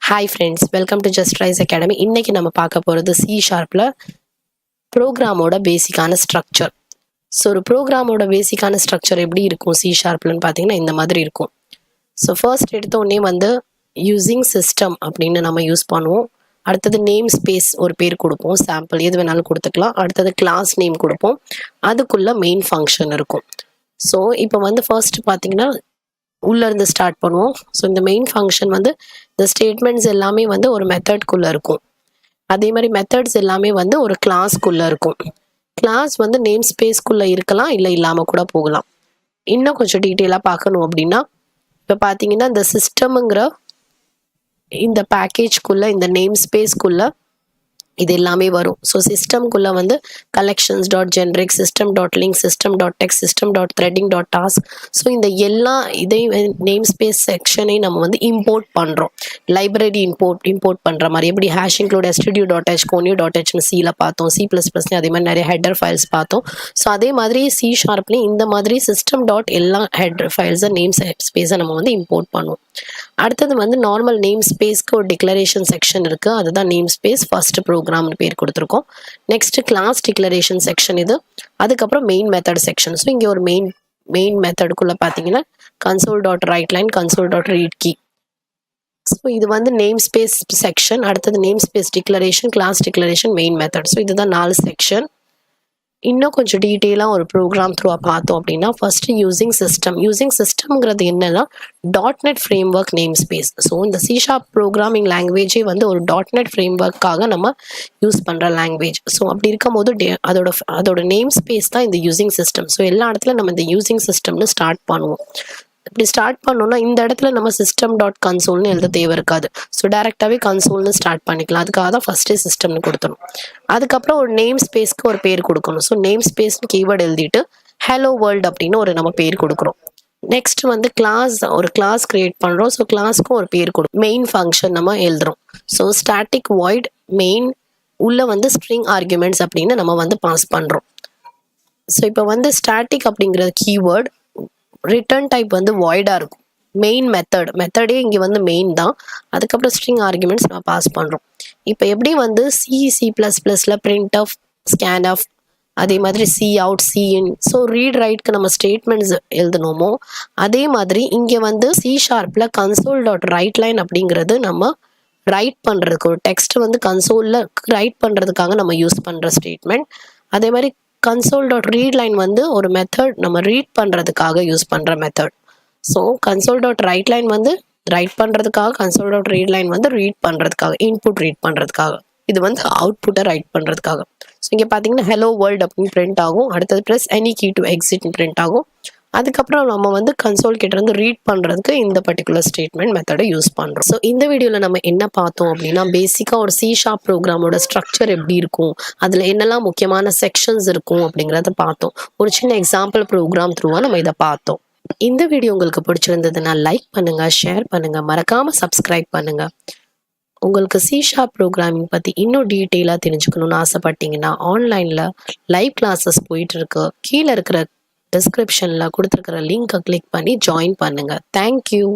Hi friends, welcome to just rice academy. இன்னைக்கு நம்ம பார்க்க போகிறது C#ல ப்ரோக்ராமோட பேசிக்கான ஸ்ட்ரக்சர். ஸோ ஒரு ப்ரோக்ராமோட பேசிக்கான ஸ்ட்ரக்சர் எப்படி இருக்கும் C#லன்னு பார்த்தீங்கன்னா இந்த மாதிரி இருக்கும். ஸோ ஃபர்ஸ்ட் எடுத்த உடனே வந்து யூஸிங் சிஸ்டம் அப்படின்னு நம்ம யூஸ் பண்ணுவோம். அடுத்தது நேம் ஸ்பேஸ் ஒரு பேர் கொடுப்போம், சாம்பிள் எது வேணாலும் கொடுத்துக்கலாம். அடுத்தது கிளாஸ் நேம் கொடுப்போம், அதுக்குள்ள மெயின் ஃபங்க்ஷன் இருக்கும். ஸோ இப்போ வந்து ஃபர்ஸ்ட் பார்த்தீங்கன்னா உள்ளேருந்து ஸ்டார்ட் பண்ணுவோம். ஸோ இந்த மெயின் ஃபங்க்ஷன் வந்து இந்த ஸ்டேட்மெண்ட்ஸ் எல்லாமே வந்து ஒரு மெத்தட்குள்ளே இருக்கும். அதே மாதிரி மெத்தட்ஸ் எல்லாமே வந்து ஒரு கிளாஸ்க்குள்ளே இருக்கும். கிளாஸ் வந்து நேம் ஸ்பேஸ்க்குள்ளே இருக்கலாம், இல்லை இல்லாமல் கூட போகலாம். இன்னும் கொஞ்சம் டீட்டெயிலாக பார்க்கணும் அப்படின்னா இப்போ பார்த்தீங்கன்னா இந்த சிஸ்டமுங்கிற இந்த பேக்கேஜ்குள்ளே இந்த நேம் ஸ்பேஸ்க்குள்ளே இது எல்லாமே வரும். ஸோ சிஸ்டம்குள்ளே வந்து collections dot generic, system dot link, system dot text, system dot threading dot task. So இந்த எல்லா இதை நேம் ஸ்பேஸ் செக்ஷனை நம்ம வந்து இம்போர்ட் பண்ணுறோம். லைப்ரரி இம்போர்ட் பண்ணுற மாதிரி எப்படி hash include studio dot h, conio dot ஹெச்னு சியில் பார்த்தோம், C++லையும் அதே மாதிரி நிறைய ஹெட்டர் ஃபைல்ஸ் பார்த்தோம். ஸோ அதே மாதிரி C#லையும் இந்த மாதிரி சிஸ்டம் டாட் எல்லா ஹெட்டர் ஃபைல்ஸை நேம் ஸ்பேஸை நம்ம வந்து இம்போர்ட் பண்ணுவோம். அடுத்தது வந்து நார்மல் நேம் ஸ்பேஸ்க்கு ஒரு டிக்ளரேஷன் செக்ஷன் இருக்குது, அதுதான் நேம் ஸ்பேஸ் ஃபர்ஸ்ட் ப்ரோக்ராம்னு பேர் கொடுத்துருக்கோம். நெக்ஸ்ட் கிளாஸ் டிக்ளரேஷன் செக்ஷன் இது. அதுக்கப்புறம் மெயின் மெத்தட் செக்ஷன். ஸோ இங்கே ஒரு மெயின் மெத்தடுக்குள்ளே பார்த்தீங்கன்னா console dot write line, console dot read key. So இது வந்து நேம் ஸ்பேஸ் செக்ஷன். அடுத்தது namespace declaration, class declaration, main method. So இதுதான் 4 செக்ஷன். இன்னும் கொஞ்சம் டீட்டெயிலாக ஒரு ப்ரோக்ராம் த்ரூவாக பார்த்தோம் அப்படின்னா ஃபர்ஸ்ட் யூஸிங் சிஸ்டம்ங்கிறது என்னன்னா .NET frame work name space. So இந்த C# ப்ரோக்ராமிங் லாங்குவேஜே வந்து ஒரு .NET ஃப்ரேம் ஒர்க்காக நம்ம யூஸ் பண்ணுற லாங்குவேஜ். ஸோ அப்படி இருக்கும்போது அதோட நேம் ஸ்பேஸ் தான் இந்த யூஸிங் சிஸ்டம். ஸோ எல்லா இடத்துல நம்ம இந்த யூஸிங் சிஸ்டம்னு ஸ்டார்ட் பண்ணுவோம். இப்படி ஸ்டார்ட் பண்ணோம்னா இந்த இடத்துல நம்ம சிஸ்டம் டாட் கன்சோல்னு எழுத தேவை இருக்காது. ஸோ டேரெக்டாகவே கன்சோல்னு ஸ்டார்ட் பண்ணிக்கலாம். அதுக்காக தான் ஃபஸ்ட்டே சிஸ்டம்னு கொடுத்துணும். அதுக்கப்புறம் ஒரு நேம் ஸ்பேஸ்க்கு ஒரு பேர் கொடுக்கணும். ஸோ நேம் ஸ்பேஸ்னு கீவேர்டு எழுதிட்டு ஹலோ வேர்ல்டு அப்படின்னு நம்ம பேர் கொடுக்குறோம். நெக்ஸ்ட் வந்து ஒரு கிளாஸ் கிரியேட் பண்ணுறோம். ஸோ கிளாஸ்க்கும் ஒரு பேர் கொடுக்கும். மெயின் ஃபங்க்ஷன் நம்ம எழுதுறோம். ஸோ ஸ்டாட்டிக் வாய்ட் மெயின் உள்ள வந்து ஸ்ட்ரிங் ஆர்குமெண்ட்ஸ் அப்படின்னு நம்ம வந்து பாஸ் பண்ணுறோம். ஸோ இப்போ வந்து ஸ்டாட்டிக் அப்படிங்கிற கீவேர்டு ரிட்டர்ன் டைப் வந்து வாய்டாக இருக்கும். மெயின் மெத்தடே இங்கே வந்து மெயின் தான். அதுக்கப்புறம் ஸ்ட்ரிங் ஆர்குமெண்ட்ஸ் நம்ம பாஸ் பண்ணுறோம். இப்போ எப்படி வந்து C++ல பிரிண்ட் ஆஃப், ஸ்கேன் ஆஃப், அதே மாதிரி சி அவுட், சி இன், ஸோ ரீட் ரைட்க்கு நம்ம ஸ்டேட்மெண்ட்ஸ் எழுதணுமோ அதே மாதிரி இங்கே வந்து C#ல கன்சோல் டாட் ரைட் லைன் அப்படிங்கிறது நம்ம ரைட் பண்ணுறதுக்கு ஒரு டெக்ஸ்ட் வந்து கன்சோலில் ரைட் பண்ணுறதுக்காக நம்ம யூஸ் பண்ணுற ஸ்டேட்மெண்ட். அதே மாதிரி கன்சோல் டாட் ரீட் லைன் வந்து ஒரு மெத்தட் நம்ம ரீட் பண்ணுறதுக்காக யூஸ் பண்ணுற method. So console dot write line வந்து ரைட் பண்ணுறதுக்காக, கன்சோல் டாட் ரீட் லைன் வந்து ரீட் பண்ணுறதுக்காக, இன்புட் ரீட் பண்ணுறதுக்காக, இது வந்து அவுட்புட்டை ரைட் பண்ணுறதுக்காக. ஸோ இங்கே பார்த்தீங்கன்னா ஹலோ வேர்ல்டு அப்படின்னு பிரிண்ட் ஆகும். அடுத்தது ப்ரெஸ் எனி கீ டு எக்ஸிட்னு பிரிண்ட் ஆகும். அதுக்கப்புறம் நம்ம வந்து கன்சோல் கிட்ட இருந்து ரீட் பண்ணுறதுக்கு இந்த பர்டிகுலர் ஸ்டேட்மெண்ட் மெத்தடை யூஸ் பண்ணுறோம். ஸோ இந்த வீடியோவில் நம்ம என்ன பார்த்தோம் அப்படின்னா பேசிக்காக ஒரு C# ப்ரோக்ராமோட ஸ்ட்ரக்சர் எப்படி இருக்கும், அதில் என்னெல்லாம் முக்கியமான செக்ஷன்ஸ் இருக்கும் அப்படிங்கிறத பார்த்தோம். ஒரு சின்ன எக்ஸாம்பிள் ப்ரோக்ராம் த்ரூவாக நம்ம இதை பார்த்தோம். இந்த வீடியோ உங்களுக்கு பிடிச்சிருந்ததுன்னா லைக் பண்ணுங்கள், ஷேர் பண்ணுங்கள், மறக்காமல் சப்ஸ்கிரைப் பண்ணுங்கள். உங்களுக்கு C# ப்ரோக்ராமிங் பற்றி இன்னும் டீட்டெயிலாக தெரிஞ்சுக்கணுன்னு ஆசைப்பட்டீங்கன்னா ஆன்லைனில் லைவ் கிளாஸஸ் போயிட்டுருக்கு. கீழே இருக்கிற டிஸ்கிரிப்ஷனில் கொடுத்துருக்கிற லிங்கை கிளிக் பண்ணி ஜாயின் பண்ணுங்கள். தேங்க்யூ.